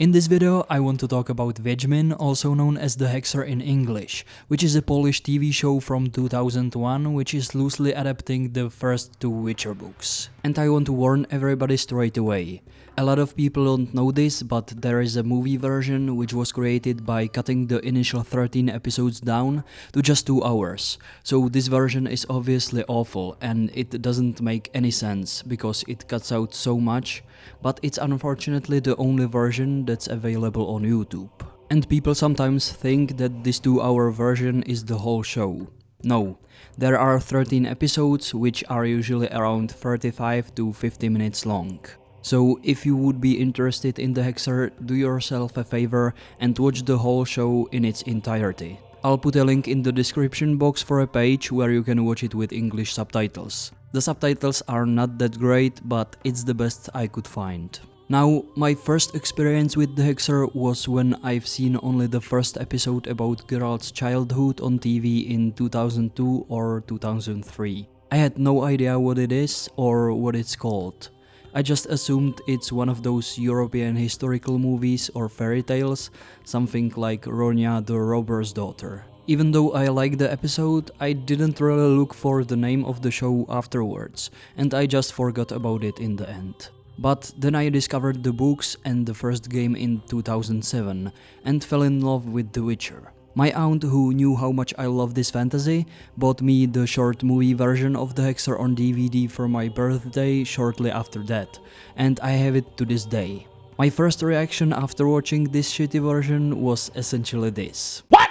In this video, I want to talk about Wiedźmin, also known as the Hexer in English, which is a Polish TV show from 2001 which is loosely adapting the first two Witcher books. And I want to warn everybody straight away. A lot of people don't know this, but there is a movie version which was created by cutting the initial 13 episodes down to just 2 hours. So this version is obviously awful and it doesn't make any sense because it cuts out so much, but it's unfortunately the only version that's available on YouTube. And people sometimes think that this 2-hour version is the whole show. No, there are 13 episodes which are usually around 35 to 50 minutes long. So if you would be interested in the Hexer, do yourself a favor and watch the whole show in its entirety. I'll put a link in the description box for a page where you can watch it with English subtitles. The subtitles are not that great, but it's the best I could find. Now, my first experience with the Hexer was when I've seen only the first episode about Geralt's childhood on TV in 2002 or 2003. I had no idea what it is or what it's called. I just assumed it's one of those European historical movies or fairy tales, something like Ronya the Robber's Daughter. Even though I liked the episode, I didn't really look for the name of the show afterwards, and I just forgot about it in the end. But then I discovered the books and the first game in 2007, and fell in love with The Witcher. My aunt, who knew how much I love this fantasy, bought me the short movie version of the Hexer on DVD for my birthday shortly after that, and I have it to this day. My first reaction after watching this shitty version was essentially this. What?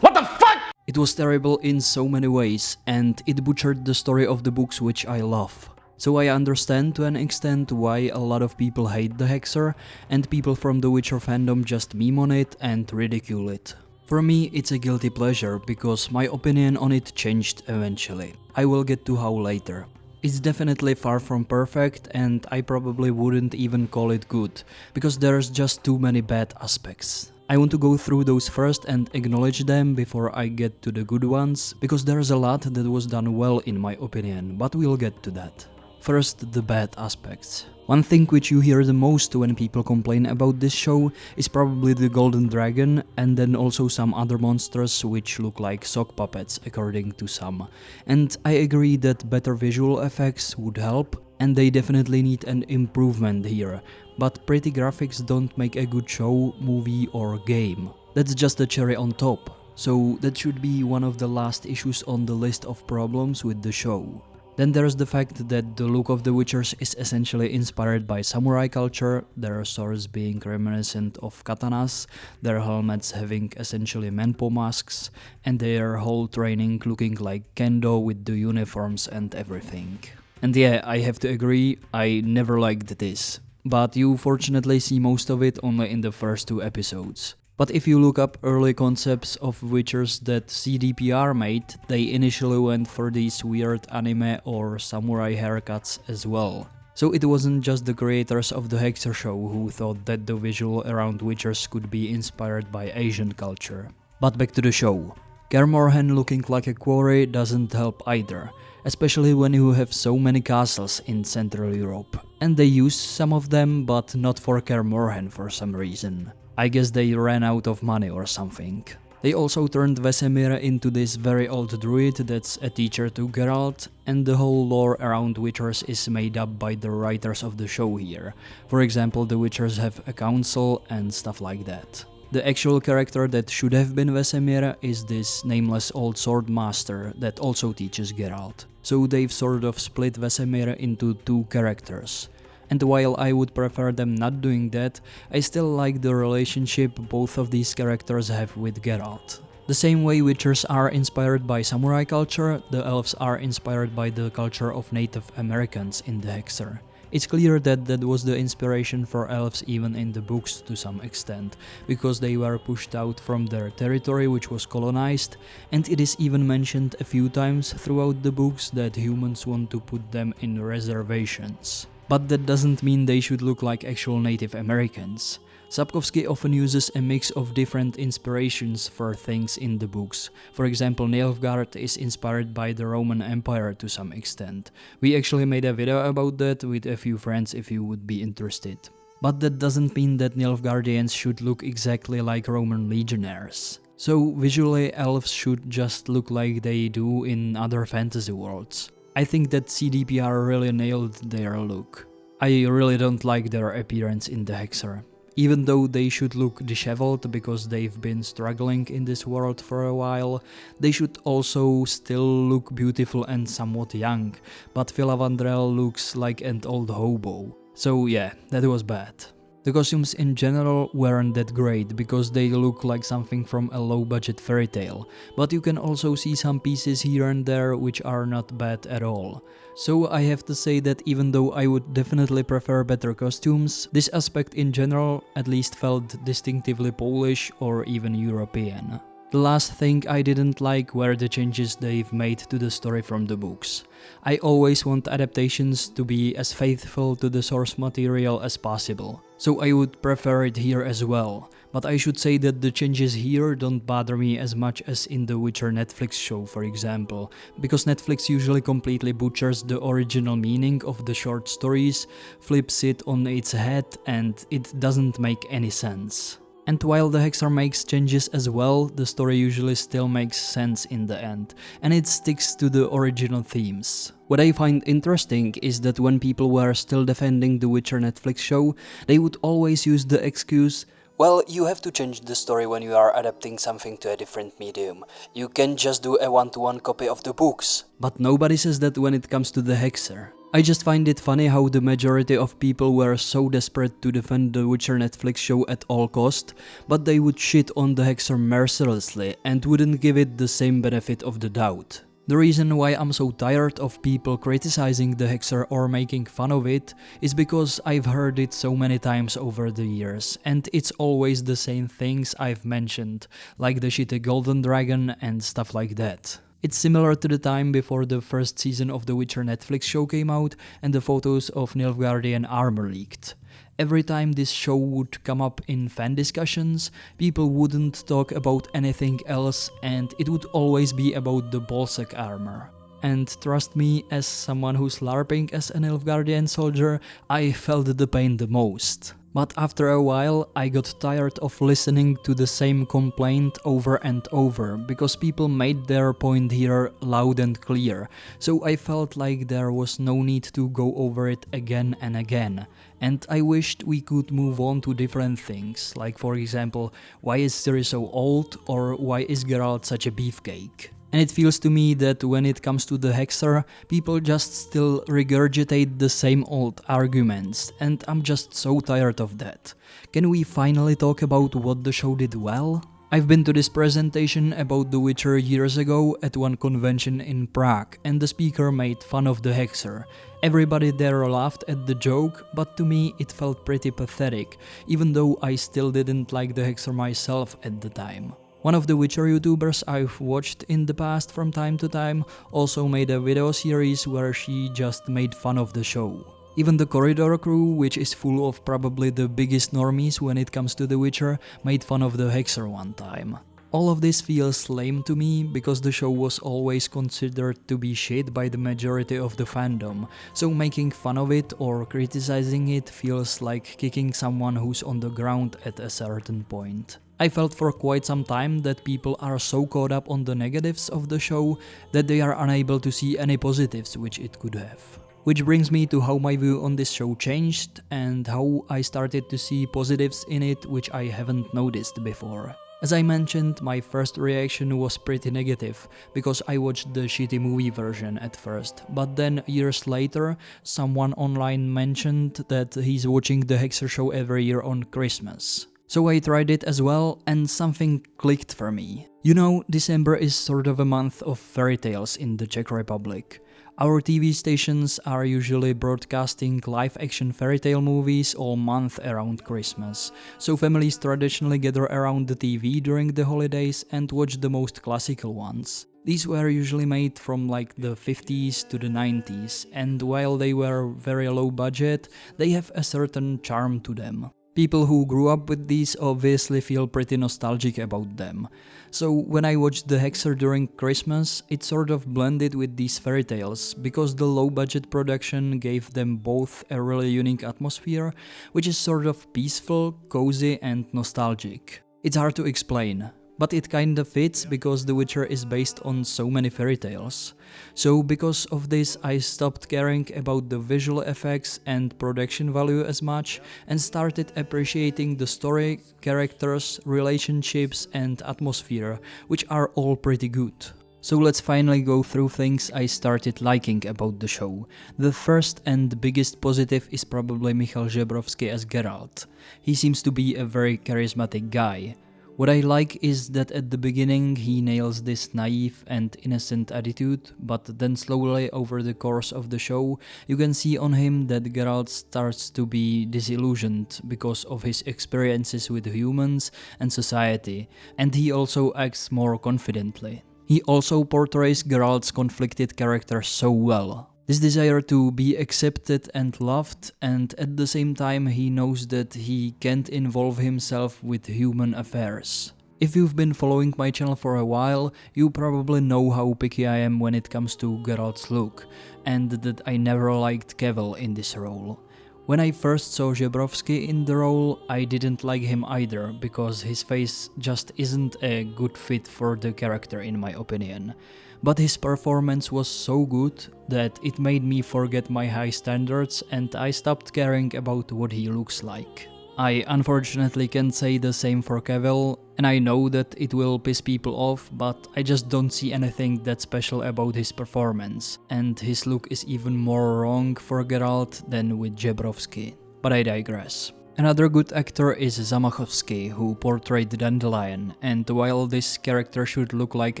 What the fuck? It was terrible in so many ways, and it butchered the story of the books which I love. So I understand to an extent why a lot of people hate the Hexer, and people from the Witcher fandom just meme on it and ridicule it. For me, it's a guilty pleasure, because my opinion on it changed eventually. I will get to how later. It's definitely far from perfect, and I probably wouldn't even call it good, because there's just too many bad aspects. I want to go through those first and acknowledge them before I get to the good ones, because there's a lot that was done well in my opinion, but we'll get to that. First, the bad aspects. One thing which you hear the most when people complain about this show is probably the golden dragon, and then also some other monsters which look like sock puppets according to some. And I agree that better visual effects would help, and they definitely need an improvement here, but pretty graphics don't make a good show, movie or game. That's just a cherry on top, so that should be one of the last issues on the list of problems with the show. Then there's the fact that the look of the Witchers is essentially inspired by samurai culture, their swords being reminiscent of katanas, their helmets having essentially menpo masks, and their whole training looking like kendo with the uniforms and everything. And yeah, I have to agree, I never liked this. But you fortunately see most of it only in the first 2 episodes. But if you look up early concepts of Witchers that CDPR made, they initially went for these weird anime or samurai haircuts as well. So it wasn't just the creators of the Hexer show who thought that the visual around Witchers could be inspired by Asian culture. But back to the show. Kaer Morhen looking like a quarry doesn't help either, especially when you have so many castles in Central Europe. And they use some of them, but not for Kaer Morhen for some reason. I guess they ran out of money or something. They also turned Vesemir into this very old druid that's a teacher to Geralt, and the whole lore around Witchers is made up by the writers of the show here. For example, the Witchers have a council and stuff like that. The actual character that should have been Vesemir is this nameless old sword master that also teaches Geralt. So they've sort of split Vesemir into 2 characters. And while I would prefer them not doing that, I still like the relationship both of these characters have with Geralt. The same way Witchers are inspired by samurai culture, the elves are inspired by the culture of Native Americans in the Hexer. It's clear that that was the inspiration for elves even in the books to some extent, because they were pushed out from their territory which was colonized, and it is even mentioned a few times throughout the books that humans want to put them in reservations. But that doesn't mean they should look like actual Native Americans. Sapkowski often uses a mix of different inspirations for things in the books. For example, Nilfgaard is inspired by the Roman Empire to some extent. We actually made a video about that with a few friends if you would be interested. But that doesn't mean that Nilfgaardians should look exactly like Roman legionnaires. So visually, elves should just look like they do in other fantasy worlds. I think that CDPR really nailed their look. I really don't like their appearance in the Hexer. Even though they should look disheveled because they've been struggling in this world for a while, they should also still look beautiful and somewhat young, but Filavandrel looks like an old hobo. So yeah, that was bad. The costumes in general weren't that great because they look like something from a low-budget fairy tale, but you can also see some pieces here and there which are not bad at all. So I have to say that even though I would definitely prefer better costumes, this aspect in general at least felt distinctively Polish or even European. The last thing I didn't like were the changes they've made to the story from the books. I always want adaptations to be as faithful to the source material as possible, so I would prefer it here as well. But I should say that the changes here don't bother me as much as in the Witcher Netflix show, for example, because Netflix usually completely butchers the original meaning of the short stories, flips it on its head, and it doesn't make any sense. And while the Hexer makes changes as well, the story usually still makes sense in the end, and it sticks to the original themes. What I find interesting is that when people were still defending the Witcher Netflix show, they would always use the excuse, "Well, you have to change the story when you are adapting something to a different medium. You can't just do a one-to-one copy of the books." But nobody says that when it comes to the Hexer. I just find it funny how the majority of people were so desperate to defend the Witcher Netflix show at all cost, but they would shit on the Hexer mercilessly and wouldn't give it the same benefit of the doubt. The reason why I'm so tired of people criticizing the Hexer or making fun of it is because I've heard it so many times over the years, and it's always the same things I've mentioned, like the shitty golden dragon and stuff like that. It's similar to the time before the first season of the Witcher Netflix show came out and the photos of Nilfgaardian armor leaked. Every time this show would come up in fan discussions, people wouldn't talk about anything else and it would always be about the Bolsec armor. And trust me, as someone who's LARPing as an Nilfgaardian soldier, I felt the pain the most. But after a while, I got tired of listening to the same complaint over and over, because people made their point here loud and clear, so I felt like there was no need to go over it again and again. And I wished we could move on to different things, like for example, why is Ciri so old, or why is Geralt such a beefcake? And it feels to me that when it comes to the Hexer, people just still regurgitate the same old arguments, and I'm just so tired of that. Can we finally talk about what the show did well? I've been to this presentation about The Witcher years ago at one convention in Prague, and the speaker made fun of the Hexer. Everybody there laughed at the joke, but to me it felt pretty pathetic, even though I still didn't like the Hexer myself at the time. One of the Witcher YouTubers I've watched in the past from time to time also made a video series where she just made fun of the show. Even the Corridor crew, which is full of probably the biggest normies when it comes to The Witcher, made fun of the Hexer one time. All of this feels lame to me, because the show was always considered to be shit by the majority of the fandom, so making fun of it or criticizing it feels like kicking someone who's on the ground at a certain point. I felt for quite some time that people are so caught up on the negatives of the show that they are unable to see any positives which it could have. Which brings me to how my view on this show changed and how I started to see positives in it which I haven't noticed before. As I mentioned, my first reaction was pretty negative, because I watched the shitty movie version at first, but then years later, someone online mentioned that he's watching the Hexer show every year on Christmas. So I tried it as well, and something clicked for me. You know, December is sort of a month of fairy tales in the Czech Republic. Our TV stations are usually broadcasting live-action fairy tale movies all month around Christmas, so families traditionally gather around the TV during the holidays and watch the most classical ones. These were usually made from like the 50s to the 90s, and while they were very low budget, they have a certain charm to them. People who grew up with these obviously feel pretty nostalgic about them. So when I watched the Hexer during Christmas, it sort of blended with these fairy tales, because the low budget production gave them both a really unique atmosphere, which is sort of peaceful, cozy and nostalgic. It's hard to explain, but it kinda fits because The Witcher is based on so many fairy tales. So because of this, I stopped caring about the visual effects and production value as much and started appreciating the story, characters, relationships and atmosphere, which are all pretty good. So let's finally go through things I started liking about the show. The first and biggest positive is probably Michal Żebrowski as Geralt. He seems to be a very charismatic guy. What I like is that at the beginning he nails this naive and innocent attitude, but then slowly over the course of the show you can see on him that Geralt starts to be disillusioned because of his experiences with humans and society, and he also acts more confidently. He also portrays Geralt's conflicted character so well. This desire to be accepted and loved, and at the same time he knows that he can't involve himself with human affairs. If you've been following my channel for a while, you probably know how picky I am when it comes to Geralt's look, and that I never liked Cavill in this role. When I first saw Żebrowski in the role, I didn't like him either, because his face just isn't a good fit for the character in my opinion. But his performance was so good that it made me forget my high standards and I stopped caring about what he looks like. I unfortunately can't say the same for Cavill, and I know that it will piss people off, but I just don't see anything that special about his performance, and his look is even more wrong for Geralt than with Żebrowski. But I digress. Another good actor is Zamachowski, who portrayed Dandelion, and while this character should look like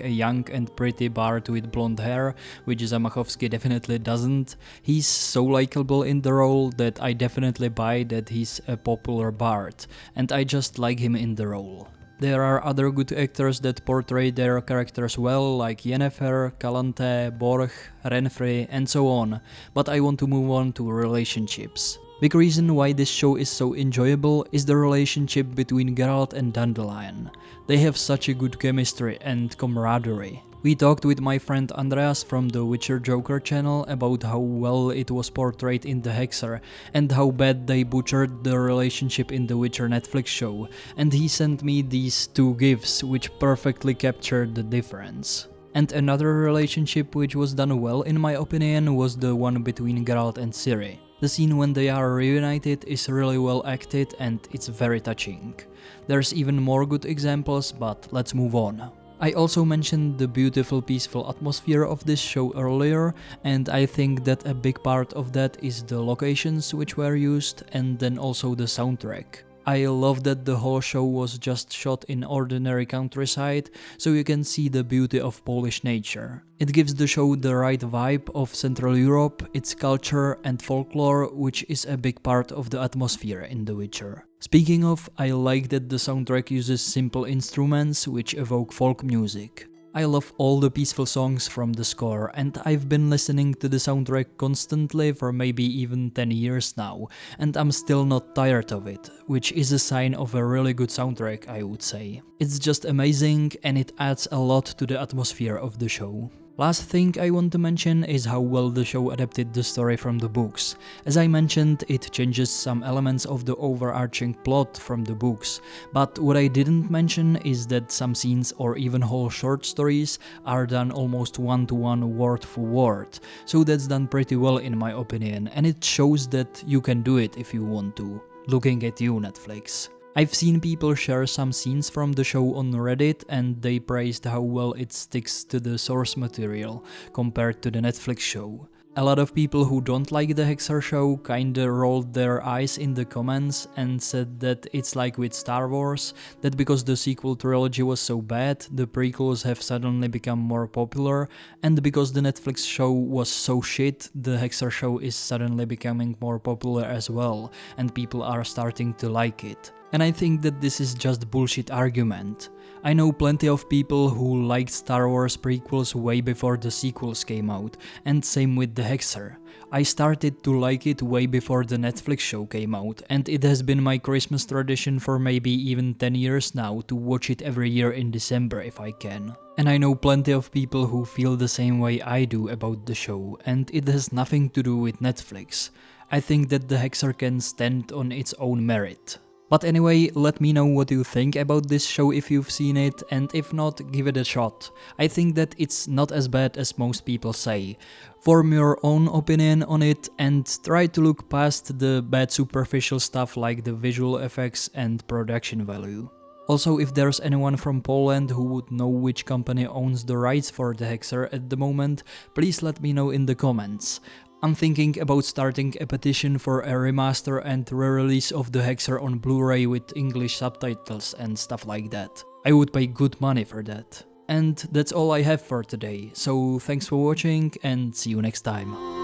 a young and pretty bard with blonde hair, which Zamachowski definitely doesn't, he's so likable in the role that I definitely buy that he's a popular bard, and I just like him in the role. There are other good actors that portray their characters well, like Yennefer, Calante, Borg, Renfri, and so on, but I want to move on to relationships. Big reason why this show is so enjoyable is the relationship between Geralt and Dandelion. They have such a good chemistry and camaraderie. We talked with my friend Andreas from the Witcher Joker channel about how well it was portrayed in the Hexer and how bad they butchered the relationship in the Witcher Netflix show, and he sent me these two gifs which perfectly captured the difference. And another relationship which was done well in my opinion was the one between Geralt and Ciri. The scene when they are reunited is really well acted and it's very touching. There's even more good examples, but let's move on. I also mentioned the beautiful peaceful atmosphere of this show earlier, and I think that a big part of that is the locations which were used and then also the soundtrack. I love that the whole show was just shot in ordinary countryside, so you can see the beauty of Polish nature. It gives the show the right vibe of Central Europe, its culture and folklore, which is a big part of the atmosphere in The Witcher. Speaking of, I like that the soundtrack uses simple instruments which evoke folk music. I love all the peaceful songs from the score, and I've been listening to the soundtrack constantly for maybe even 10 years now, and I'm still not tired of it, which is a sign of a really good soundtrack, I would say. It's just amazing and it adds a lot to the atmosphere of the show. Last thing I want to mention is how well the show adapted the story from the books. As I mentioned, it changes some elements of the overarching plot from the books, but what I didn't mention is that some scenes or even whole short stories are done almost one-to-one word for word, so that's done pretty well in my opinion, and it shows that you can do it if you want to. Looking at you, Netflix. I've seen people share some scenes from the show on Reddit and they praised how well it sticks to the source material compared to the Netflix show. A lot of people who don't like the Hexer show kinda rolled their eyes in the comments and said that it's like with Star Wars, that because the sequel trilogy was so bad, the prequels have suddenly become more popular, and because the Netflix show was so shit, the Hexer show is suddenly becoming more popular as well, and people are starting to like it. And I think that this is just bullshit argument. I know plenty of people who liked Star Wars prequels way before the sequels came out, and same with the Hexer. I started to like it way before the Netflix show came out, and it has been my Christmas tradition for maybe even 10 years now to watch it every year in December if I can. And I know plenty of people who feel the same way I do about the show, and it has nothing to do with Netflix. I think that the Hexer can stand on its own merit. But anyway, let me know what you think about this show if you've seen it, and if not, give it a shot. I think that it's not as bad as most people say. Form your own opinion on it and try to look past the bad superficial stuff like the visual effects and production value. Also, if there's anyone from Poland who would know which company owns the rights for the Hexer at the moment, please let me know in the comments. I'm thinking about starting a petition for a remaster and re-release of the Hexer on Blu-ray with English subtitles and stuff like that. I would pay good money for that. And that's all I have for today, so thanks for watching and see you next time.